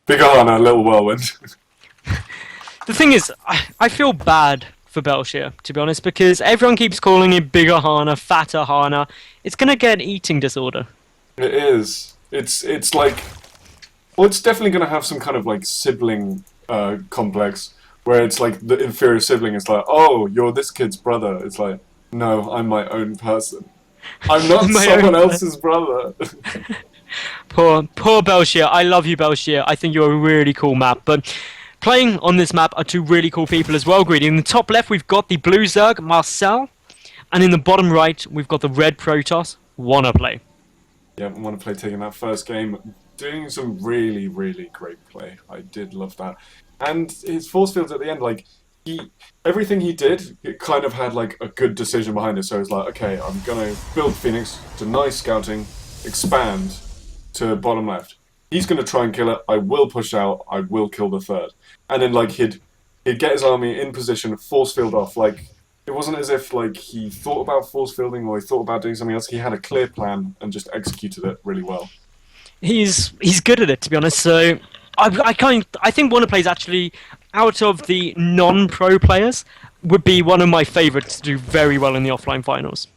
Big Hana, little whirlwind. The thing is, I feel bad for Belshire, to be honest, because everyone keeps calling it Bigger Hana, Fatter Hana. It's gonna get an eating disorder. It is. It's like, well, it's definitely gonna have some kind of like sibling complex where it's like the inferior sibling is like, oh, you're this kid's brother. It's like, no, I'm my own person. I'm not someone else's brother. Poor Belshire. I love you, Belshire. I think you're a really cool map, but playing on this map are two really cool people as well, Greedy. In the top left, we've got the blue Zerg, Marcel, and in the bottom right, we've got the red Protoss, WonnaPlay. Yeah, WonnaPlay taking that first game, doing some really, really great play. I did love that. And his force fields at the end, like, everything he did, it kind of had like a good decision behind it. So it's like, okay, I'm gonna build Phoenix, deny scouting, expand to bottom left. He's gonna try and kill it. I will push out. I will kill the third. And then like he'd get his army in position, force field off. Like it wasn't as if like he thought about force fielding or he thought about doing something else. He had a clear plan and just executed it really well. He's good at it, to be honest. So I think WannaPlay is actually, out of the non-pro players, would be one of my favourites to do very well in the offline finals.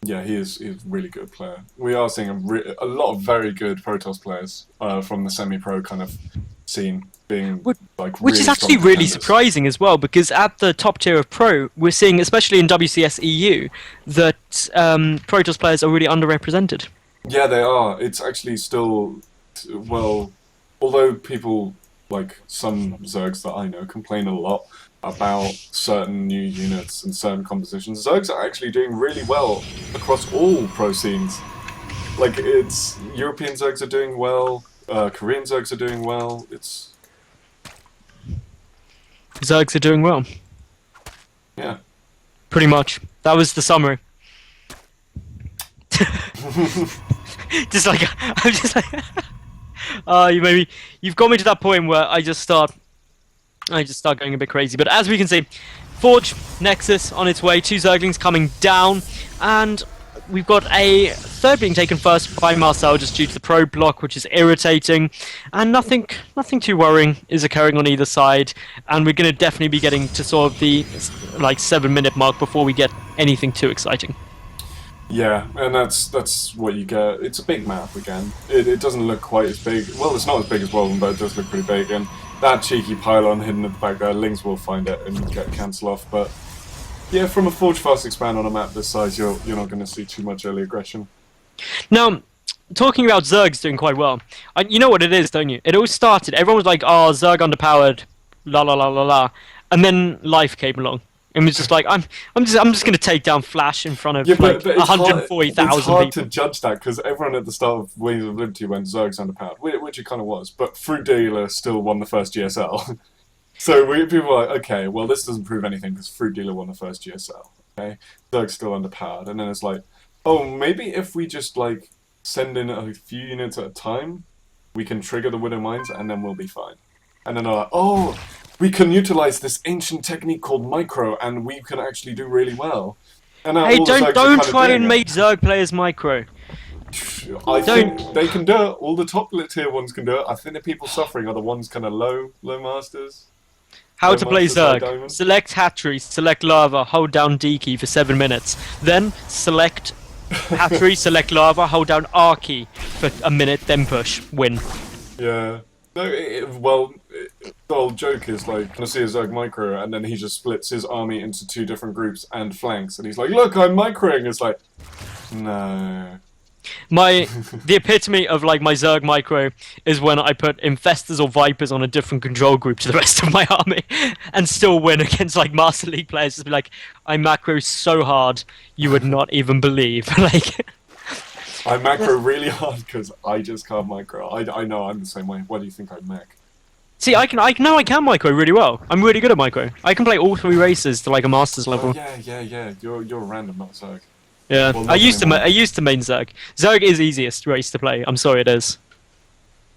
Yeah, he's a really good player. We are seeing a lot of very good Protoss players from the semi-pro kind of scene being like which really is actually strong really contenders. surprising as well, because at the top tier of pro, we're seeing, especially in WCS EU, that Protoss players are really underrepresented. Yeah, they are. It's actually still, well, although people, like some Zergs that I know, complain a lot about certain new units and certain compositions, Zergs are actually doing really well across all pro scenes. Like, it's European Zergs are doing well, Korean Zergs are doing well, it's... Zergs are doing well. yeah. Pretty much. That was the summary. Just like, I'm just like... you've got me to that point where I just start going a bit crazy. But as we can see, Forge, Nexus on its way, two Zerglings coming down, and we've got a third being taken first by Marcel just due to the probe block, which is irritating, and nothing too worrying is occurring on either side, and we're going to definitely be getting to sort of the like 7-minute mark before we get anything too exciting. Yeah, and that's what you get. It's a big map again. It doesn't look quite as big. Well, it's not as big as Woven, but it does look pretty big. And that cheeky pylon hidden at the back there, Lings will find it and get cancel off. But yeah, from a Forge Fast expand on a map this size, you're not going to see too much early aggression. Now, talking about Zergs doing quite well, you know what it is, don't you? It all started. Everyone was like, "Oh, Zerg underpowered, la la la la la," and then Life came along. And was just like, I'm just gonna take down Flash in front of like 140,000 It's hard people. to judge that because everyone at the start of Wings of Liberty went Zerg's underpowered, which it kind of was. But Fruit Dealer still won the first GSL, so people were like, okay, well this doesn't prove anything because Fruit Dealer won the first GSL. Okay, Zerg's still underpowered, and then it's like, oh, maybe if we just like send in a few units at a time, we can trigger the Widow Mines, and then we'll be fine. And then they're like, oh, we can utilize this ancient technique called micro, and we can actually do really well. And now Hey, all the Zergs are don't kind of try doing and it. make Zerg players micro. I think they can do it. All the top tier ones can do it. I think the people suffering are the ones kind of low masters. How Low to play masters like Zerg. Diamond. Select Hatchery, select Lava, hold down D key for 7 minutes. Then select Hatchery, select Lava, hold down R key for a minute, then push. Win. Yeah. No, the old joke is like, gonna see a Zerg micro, and then he just splits his army into 2 different groups and flanks, and he's like, look, I'm microing. It's like, no. The epitome of like my Zerg micro is when I put Infestors or Vipers on a different control group to the rest of my army and still win against like Master League players. Just be like, I macro so hard you would not even believe. Like, I macro really hard because I just can't micro. I know I'm the same way. What do you think I mac? see, I can micro really well. I'm really good at micro. I can play all 3 races to like a Masters level. Oh, yeah. You're a random, not Zerg. Yeah, Well, I used to nothing main Zerg. Zerg is easiest race to play. I'm sorry, it is.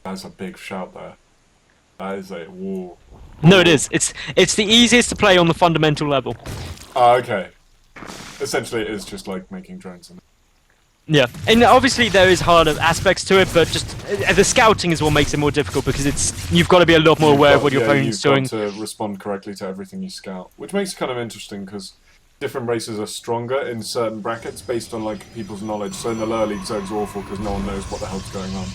That's a big shout there. That is a whoa. No, it is. It's the easiest to play on the fundamental level. Ah, okay. Essentially, it is just like making drones. Yeah, and obviously there is harder aspects to it, but just the scouting is what makes it more difficult because you've got to be a lot more aware of what your opponent's doing. You've got to respond correctly to everything you scout, which makes it kind of interesting because different races are stronger in certain brackets based on like people's knowledge. So in the lower league, Zerg's awful because no one knows what the hell's going on.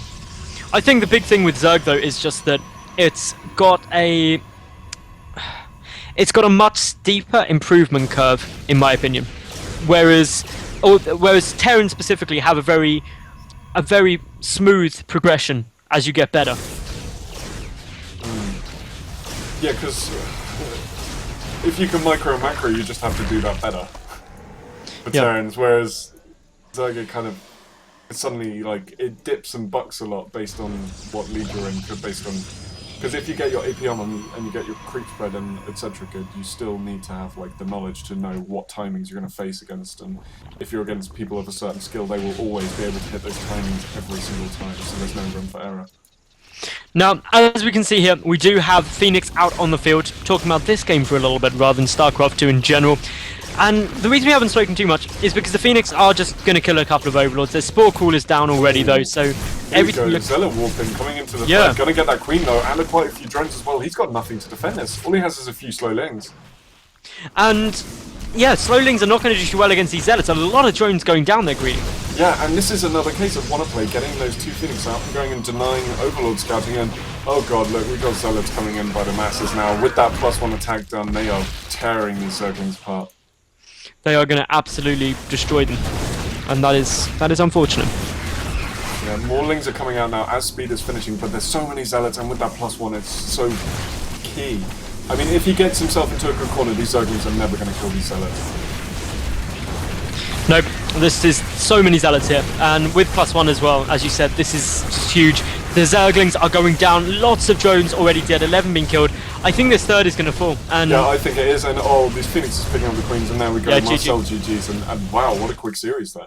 I think the big thing with Zerg though is just that it's got a much steeper improvement curve, in my opinion, whereas Terran specifically have a very smooth progression as you get better. Yeah, because if you can micro and macro, you just have to do that better for Terrans, whereas Zerg kind of suddenly like it dips and bucks a lot based on what league you're in, based on. Because if you get your AP on and you get your creep spread and etc. good, you still need to have like the knowledge to know what timings you're going to face against. And if you're against people of a certain skill, they will always be able to hit those timings every single time. So there's no room for error. Now, as we can see here, we do have Phoenix out on the field, talking about this game for a little bit rather than StarCraft 2 in general. And the reason we haven't spoken too much is because the Phoenix are just going to kill a couple of Overlords. Their Spore Cooler's down already though, so everything looks... Zealot warping coming into the fight. Gonna get that Queen though, and quite a few drones as well. He's got nothing to defend this. All he has is a few slow lings. And yeah, slow lings are not going to do too well against these Zealots. A lot of drones going down there, Greedy. Yeah, and this is another case of WonnaPlay getting those two Phoenix out and going and denying Overlord scouting. And oh god, look, we've got Zealots coming in by the masses now. With that +1 attack done, they are tearing these Zerglings apart. They are going to absolutely destroy them, and that is unfortunate. Yeah, more lings are coming out now as speed is finishing, but there's so many Zealots, and with that +1, it's so key. I mean, if he gets himself into a good corner, these Zerglings are never going to kill these Zealots. Nope, this is so many Zealots here, and with +1 as well, as you said, this is just huge. The Zerglings are going down, lots of drones already dead, 11 being killed. I think this third is going to fall. And yeah, I think it is, and oh, these Phoenixes picking up the Queens, and now we go yeah, Marcel GG's, and wow, what a quick series there.